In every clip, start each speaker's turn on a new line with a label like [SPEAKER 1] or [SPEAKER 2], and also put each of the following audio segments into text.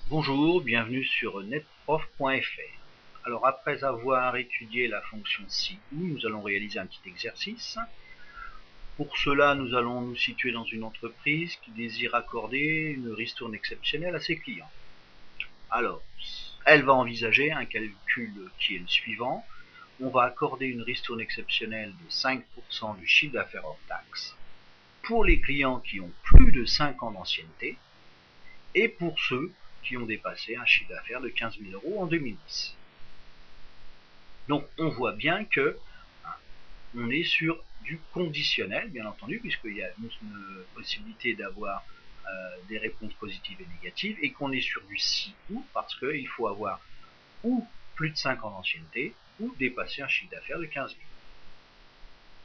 [SPEAKER 1] Bonjour, bienvenue sur netprof.fr. Alors après avoir étudié la fonction si ou, nous allons réaliser un petit exercice. Pour cela, nous allons nous situer dans une entreprise qui désire accorder une ristourne exceptionnelle à ses clients. Alors, elle va envisager un calcul qui est le suivant. On va accorder une ristourne exceptionnelle de 5% du chiffre d'affaires hors taxe pour les clients qui ont plus de 5 ans d'ancienneté et pour ceux qui ont dépassé un chiffre d'affaires de 15 000 € en 2010. Donc on voit bien que on est sur du conditionnel, bien entendu, puisqu'il y a une possibilité d'avoir des réponses positives et négatives, et qu'on est sur du si ou, parce qu'il faut avoir ou plus de 5 ans d'ancienneté, ou dépasser un chiffre d'affaires de 15 000.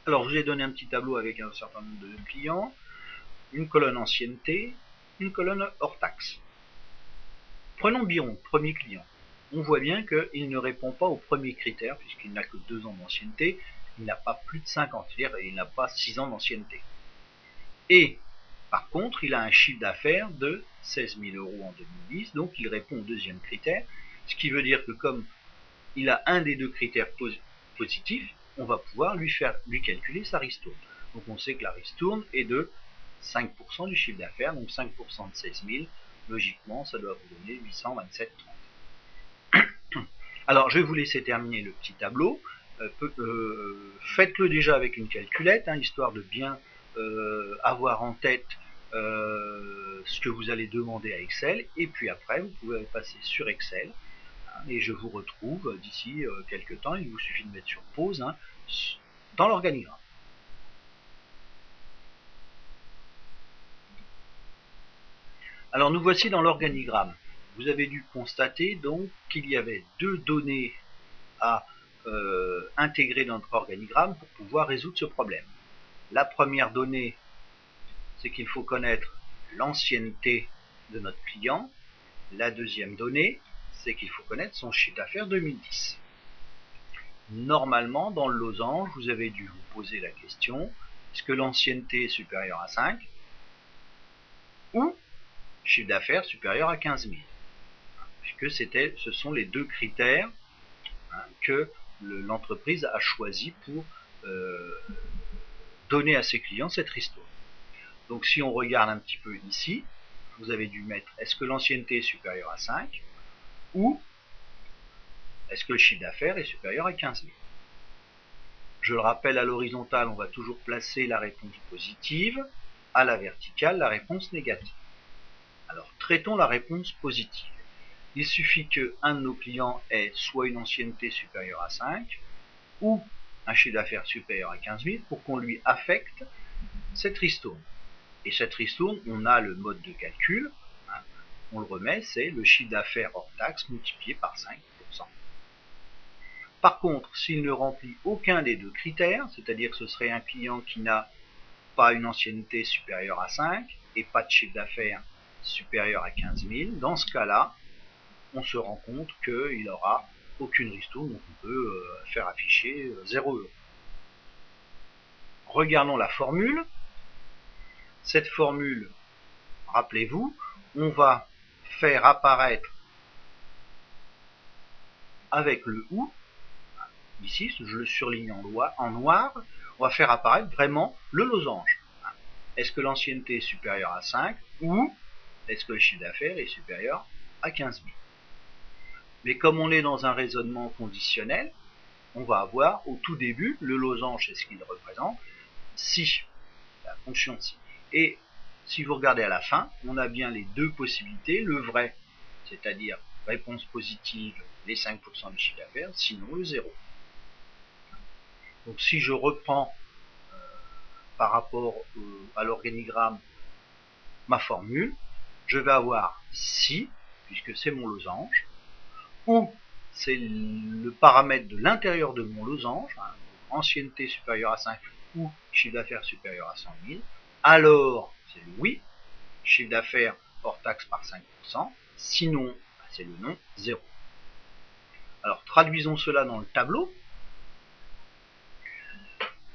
[SPEAKER 1] Alors je vous ai donné un petit tableau avec un certain nombre de clients, une colonne ancienneté, une colonne hors taxe. Prenons Biron, premier client. On voit bien qu'il ne répond pas au premier critère, puisqu'il n'a que 2 ans d'ancienneté, il n'a pas plus de 5 ans, c'est-à-dire il n'a pas 6 ans d'ancienneté. Et par contre, il a un chiffre d'affaires de 16 000 € en 2010, donc il répond au deuxième critère, ce qui veut dire que comme il a un des deux critères positifs, on va pouvoir lui calculer sa ristourne. Donc on sait que la ristourne est de 5% du chiffre d'affaires, donc 5% de 16 000, logiquement ça doit vous donner 827,30. Alors je vais vous laisser terminer le petit tableau. Faites-le déjà avec une calculette, histoire de bien avoir en tête ce que vous allez demander à Excel, et puis après vous pouvez passer sur Excel, et je vous retrouve d'ici quelques temps. Il vous suffit de mettre sur pause dans l'organigramme. Alors nous voici dans l'organigramme. Vous avez dû constater donc qu'il y avait deux données à intégrer dans notre organigramme pour pouvoir résoudre ce problème. La première donnée, c'est qu'il faut connaître l'ancienneté de notre client. La deuxième donnée, c'est qu'il faut connaître son chiffre d'affaires 2010. Normalement, dans le losange, vous avez dû vous poser la question, est-ce que l'ancienneté est supérieure à 5 ou chiffre d'affaires supérieur à 15 000, puisque ce sont les deux critères que l'entreprise a choisi pour donner à ses clients cette ristourne. Donc si on regarde un petit peu ici, vous avez dû mettre est-ce que l'ancienneté est supérieure à 5 ou est-ce que le chiffre d'affaires est supérieur à 15 000. Je le rappelle, à l'horizontale, on va toujours placer la réponse positive, à la verticale, la réponse négative. Alors traitons la réponse positive. Il suffit qu'un de nos clients ait soit une ancienneté supérieure à 5 ou un chiffre d'affaires supérieur à 15 000 pour qu'on lui affecte cette ristourne. Et cette ristourne, on a le mode de calcul, on le remet, c'est le chiffre d'affaires hors taxe multiplié par 5%. Par contre, s'il ne remplit aucun des deux critères, c'est-à-dire que ce serait un client qui n'a pas une ancienneté supérieure à 5 et pas de chiffre d'affaires supérieur à 15 000, dans ce cas-là, on se rend compte qu'il n'aura aucune ristourne, donc on peut faire afficher 0 €. Regardons la formule. Cette formule, rappelez-vous, on va faire apparaître avec le OU, ici je le surligne en noir, on va faire apparaître vraiment le losange. Est-ce que l'ancienneté est supérieure à 5 ou est-ce que le chiffre d'affaires est supérieur à 15 000. Mais comme on est dans un raisonnement conditionnel, on va avoir au tout début le losange, c'est ce qu'il représente, si, la fonction si. Et si vous regardez à la fin, on a bien les deux possibilités, le vrai, c'est-à-dire réponse positive, les 5% du chiffre d'affaires, sinon le 0. Donc si je reprends par rapport à l'organigramme ma formule, je vais avoir si, puisque c'est mon losange, ou c'est le paramètre de l'intérieur de mon losange, ancienneté supérieure à 5 ou chiffre d'affaires supérieur à 100 000, alors c'est le oui, chiffre d'affaires hors taxe par 5%, sinon c'est le non, 0. Alors traduisons cela dans le tableau.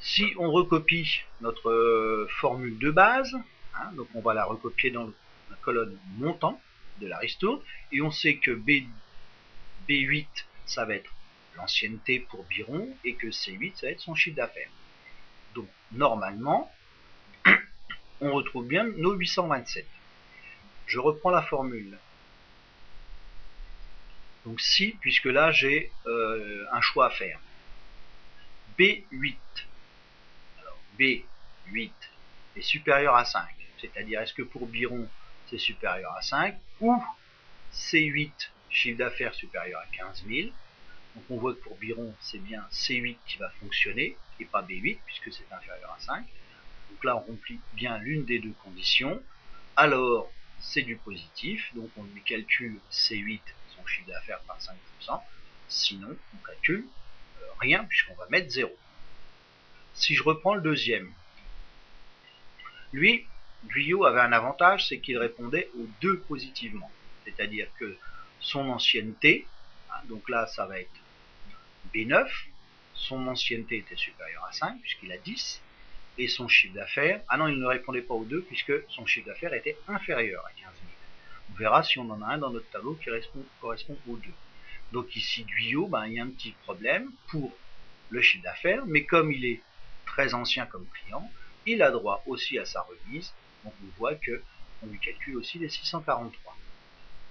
[SPEAKER 1] Si on recopie notre formule de base, donc on va la recopier dans la colonne montant, de la ristourne, et on sait que B8 ça va être l'ancienneté pour Biron, et que C8 ça va être son chiffre d'affaires. Donc normalement, on retrouve bien nos 827. Je reprends la formule. Donc si, puisque là j'ai un choix à faire. B8. Alors B8 est supérieur à 5. C'est-à-dire, est-ce que pour Biron c'est supérieur à 5, ou C8 chiffre d'affaires supérieur à 15 000. Donc on voit que pour Biron c'est bien C8 qui va fonctionner et pas B8 puisque c'est inférieur à 5. Donc là on remplit bien l'une des deux conditions. Alors c'est du positif, donc on lui calcule C8 son chiffre d'affaires par 5%. Sinon on calcule rien puisqu'on va mettre 0. Si je reprends le deuxième, lui, Guyot avait un avantage, c'est qu'il répondait aux deux positivement. C'est-à-dire que son ancienneté, donc là ça va être B9, son ancienneté était supérieure à 5 puisqu'il a 10, et son chiffre d'affaires, ah non il ne répondait pas aux deux puisque son chiffre d'affaires était inférieur à 15 000. On verra si on en a un dans notre tableau qui correspond aux deux. Donc ici Guyot, il y a un petit problème pour le chiffre d'affaires, mais comme il est très ancien comme client, il a droit aussi à sa remise, donc on voit que on lui calcule aussi les 643.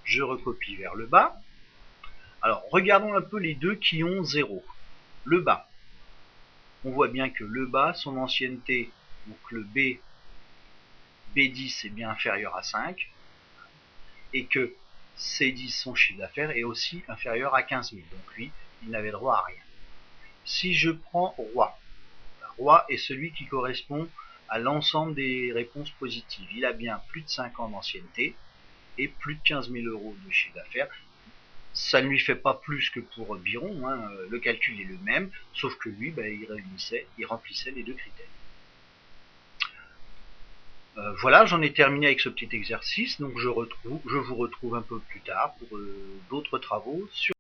[SPEAKER 1] Je recopie vers le bas. Alors regardons un peu les deux qui ont 0. Le bas, on voit bien que le bas, son ancienneté, donc le B10 est bien inférieur à 5, et que C10, son chiffre d'affaires, est aussi inférieur à 15 000. Donc lui, il n'avait droit à rien. Si je prends Roi, Roi est celui qui correspond à l'ensemble des réponses positives. Il a bien plus de 5 ans d'ancienneté et plus de 15 000 euros de chiffre d'affaires. Ça ne lui fait pas plus que pour Biron, le calcul est le même, sauf que lui, il remplissait les deux critères. Voilà, j'en ai terminé avec ce petit exercice, donc je vous retrouve un peu plus tard pour d'autres travaux sur